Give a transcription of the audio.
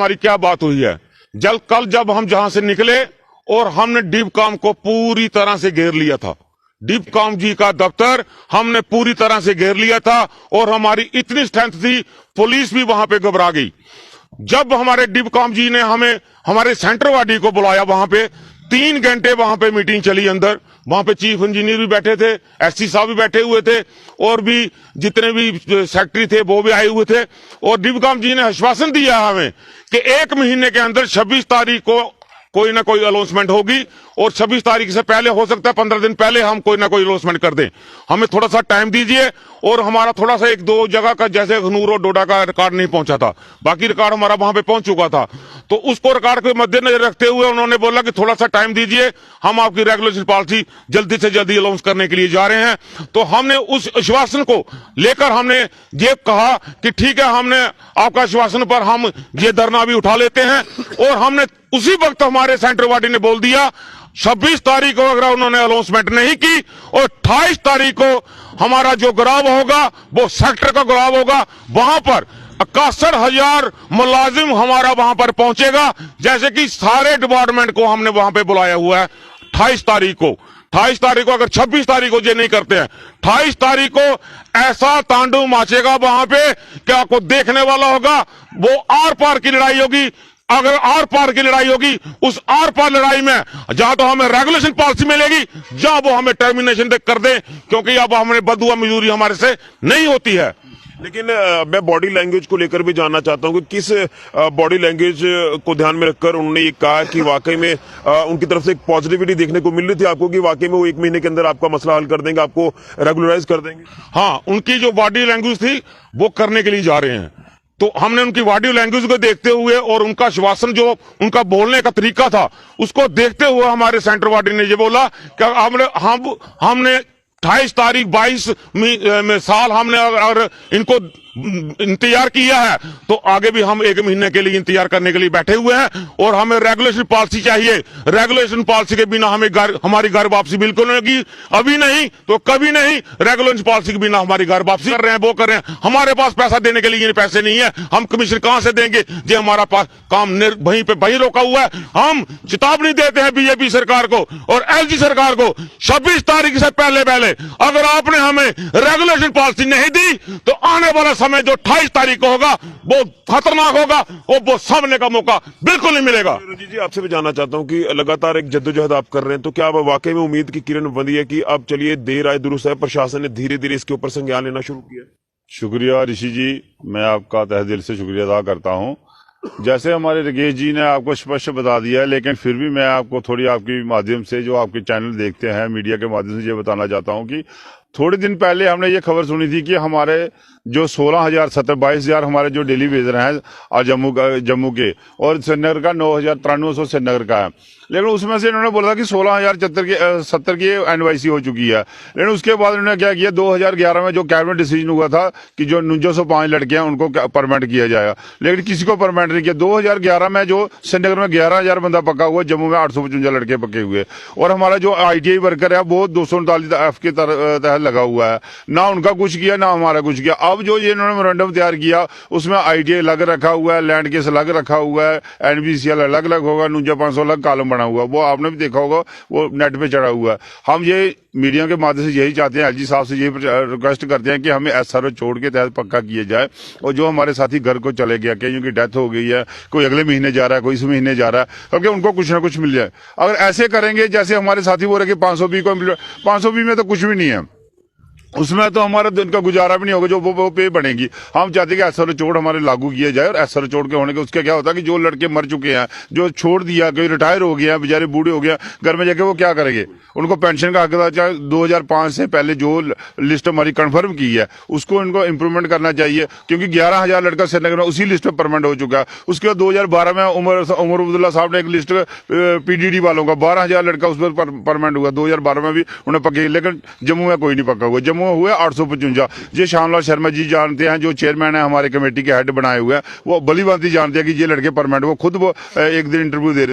हमारी क्या बात हुई है। कल जब हम जहां से निकले और हमने डीपकाम को पूरी तरह से घेर लिया था, डीपकाम जी का दफ्तर हमने पूरी तरह से घेर लिया था और हमारी इतनी स्ट्रेंथ थी, पुलिस भी वहां पे घबरा गई। जब हमारे डीपकाम जी ने हमें हमारे सेंटर वार्डी को बुलाया, वहां पे 3 घंटे वहां पे मीटिंग चली अंदर। वहां पे चीफ इंजीनियर भी बैठे थे, एससी साहब भी बैठे हुए थे और भी जितने भी सेक्रेटरी थे वो भी आए हुए थे। और डीपकाम जी ने आश्वासन दिया हमें कि 1 महीने के अंदर 26 तारीख को कोई ना कोई अनाउंसमेंट होगी और 26 तारीख से पहले, हो सकता है 15 दिन पहले, हम कोई ना कोई अनाउंसमेंट कर दें। हमें थोड़ा सा टाइम दीजिए। और हमारा थोड़ा सा 1-2 जगह का, जैसे खनूर और डोडा का रिकॉर्ड नहीं पहुंचा था, बाकी रिकॉर्ड हमारा वहां पे पहुंच चुका था। तो उसको रिकॉर्ड के मद्देनजर रखते हुए उन्होंने बोला कि थोड़ा सा टाइम दीजिए, हम आपकी रेगुलेशन पॉलिसी जल्दी से जल्दी अनाउंस करने के लिए जा रहे हैं। तो हमने उस आश्वासन को लेकर हमने ये कहा कि ठीक है, हमने आपका आश्वासन पर हम ये धरना भी उठा लेते हैं। और हमने उसी वक्त हमारे सेंटर वार्डी ने बोल दिया 26 तारीख को अगर उन्होंने अनाउंसमेंट नहीं की और 28 तारीख को हमारा जो ग्राव होगा वो सेक्टर का ग्राव होगा, वहां पर 61,000 मुलाजिम हमारा वहां पर पहुंचेगा। जैसे कि सारे डिपार्टमेंट को हमने वहां पे बुलाया हुआ है 28 तारीख को। 28 तारीख को, अगर 26 तारीख को ये नहीं करते हैं, 28 तारीख को ऐसा तांडव मचेगा वहां पे कि आपको देखने वाला होगा। वो आर पार की लड़ाई होगी। अगर आर पार की लड़ाई होगी, उस आर पार लड़ाई में जहां तो हमें रेगुलेशन पॉलिसी मिलेगी, जहां वो हमें टर्मिनेशन कर दे, क्योंकि अब हमें बदुआ मजदूरी हमारे से नहीं होती है। लेकिन मैं बॉडी लैंग्वेज को लेकर भी जानना चाहता हूं कि किस बॉडी लैंग्वेज को ध्यान में रखकर उन्होंने ये कहा कि वाकई में उनकी तरफ से एक पॉजिटिविटी देखने को मिल रही थी आपको कि वाकई में वो 1 महीने के अंदर आपका मसला हल कर देंगे, आपको रेगुलराइज कर देंगे। हाँ, उनकी जो बॉडी लैंग्वेज थी वो करने के लिए जा रहे हैं। तो हमने उनकी बॉडी लैंग्वेज को देखते हुए और उनका आश्वासन, जो उनका बोलने का तरीका था, उसको देखते हुए हमारे सेंटर वार्डी ने ये बोला कि हमने 28 तारीख 22 में साल हमने अगर इनको इंतजार किया है तो आगे भी हम 1 महीने के लिए इंतजार करने के लिए बैठे हुए हैं। और हमें रेगुलेशन पॉलिसी चाहिए। रेगुलेशन पॉलिसी के बिना हमारी घर वापसी बिल्कुल नहीं होगी, अभी नहीं तो कभी नहीं। रेगुलेशन पॉलिसी के बिना हमारी घर वापसी कर रहे हैं, वो कर रहे हैं। हमारे पास पैसा देने के लिए पैसे नहीं है, हम कमीशन कहां से देंगे? जो हमारा पास काम वहीं पे वहीं रोका हुआ है। हम चेतावनी देते हैं बीजेपी सरकार को और एलजी सरकार को, 26 तारीख से पहले अगर आपने हमें रेगुलेशन पॉलिसी नहीं दी तो आने वाला समय जो 28 तारीख को होगा वो खतरनाक होगा, वो सामने का मौका बिल्कुल नहीं मिलेगा। जी, आपसे भी जानना चाहता हूं कि लगातार एक जद्दोजहद आप कर रहे हैं, तो क्या अब वाकई में उम्मीद की किरण बंधी है कि अब चलिए देर आए दुरुस्त है, प्रशासन ने धीरे धीरे इसके ऊपर संज्ञान लेना शुरू किया? शुक्रिया ऋषि जी, मैं आपका तहे दिल से शुक्रिया अदा करता हूं। जैसे हमारे राकेश जी ने आपको स्पष्ट बता दिया है, लेकिन फिर भी मैं आपको थोड़ी आपके माध्यम से, जो आपके चैनल देखते हैं मीडिया के माध्यम से, ये बताना चाहता हूं कि थोड़े दिन पहले हमने ये खबर सुनी थी कि हमारे जो 22,000 हमारे जो डेली वेजर हैं और जम्मू के, और श्रीनगर का 9,9300 श्रीनगर का है। लेकिन उसमें से इन्होंने बोला कि 16,070 की एनवाईसी हो चुकी है। लेकिन उसके बाद इन्होंने क्या किया, 2011 में जो कैबिनेट डिसीजन हुआ था कि जो 4905 लड़के हैं उनको परमानेंट किया जाएगा, लेकिन किसी को परमानेंट नहीं किया। 2011 में जो श्रीनगर में 11,000 बंदा पक्का हुआ, जम्मू में 855 लड़के पक्के हुए। और हमारा जो ITI वर्कर है वो 239F के तहत लगा हुआ है। ना उनका कुछ किया, ना हमारा कुछ किया। अब जो ये इन्होंने मेमोरेंडम तैयार किया उसमें ITI अलग रखा हुआ है, लैंड केस अलग रखा हुआ है, NBCL अलग अलग होगा, 49,500 अलग कॉलम बना हुआ, वो आपने भी देखा होगा, वो नेट पे चढ़ा हुआ है। हम ये मीडिया के माध्यम से यही चाहते हैं, एलजी साहब से यही रिक्वेस्ट करते हैं कि हमें SRO छोड़ के तहत पक्का किया जाए। और जो हमारे साथी घर को चले गया, कईयों की डेथ हो गई है, कोई अगले महीने जा रहा है, कोई इस महीने जा रहा है, क्योंकि उनको कुछ ना कुछ मिल जाए। अगर ऐसे करेंगे जैसे हमारे साथी बोल रहे कि 520 को 520 में तो कुछ भी नहीं है, उसमें तो हमारा दिन का गुजारा भी नहीं होगा, जो वो पे बनेगी। हम चाहते हैं कि SRO छोड़ हमारे लागू किया जाए। और SRO छोड़ के होने के उसके क्या होता है कि जो लड़के मर चुके हैं, जो छोड़ दिया, कोई रिटायर हो गया, बेचारे बूढ़े हो गया, घर में जाके वो क्या करेंगे? उनको पेंशन का हक था। चाहे 2005 से पहले जो लिस्ट हमारी कंफर्म की है उसको इनको इम्प्रूवमेंट करना चाहिए, क्योंकि 11,000 लड़का श्रीनगर में उसी लिस्ट में परमानेंट हो चुका है। उसके बाद 2012 में उमर अब्दुल्ला साहब ने एक लिस्ट PDD वालों का 12,000 लड़का उस पर परमानेंट हुआ। 2012 में भी उन्हें पक्के, लेकिन जम्मू में कोई नहीं पक्का हुआ। जम्मू में हुए 855। ये श्यामलाल शर्मा जी जानते हैं, जो चेयरमैन है हमारे कमेटी के हेड बनाए हुए हैं, वो भली भांति जानते हैं कि ये लड़के परमानेंट। वो खुद वो एक दिन इंटरव्यू दे रहे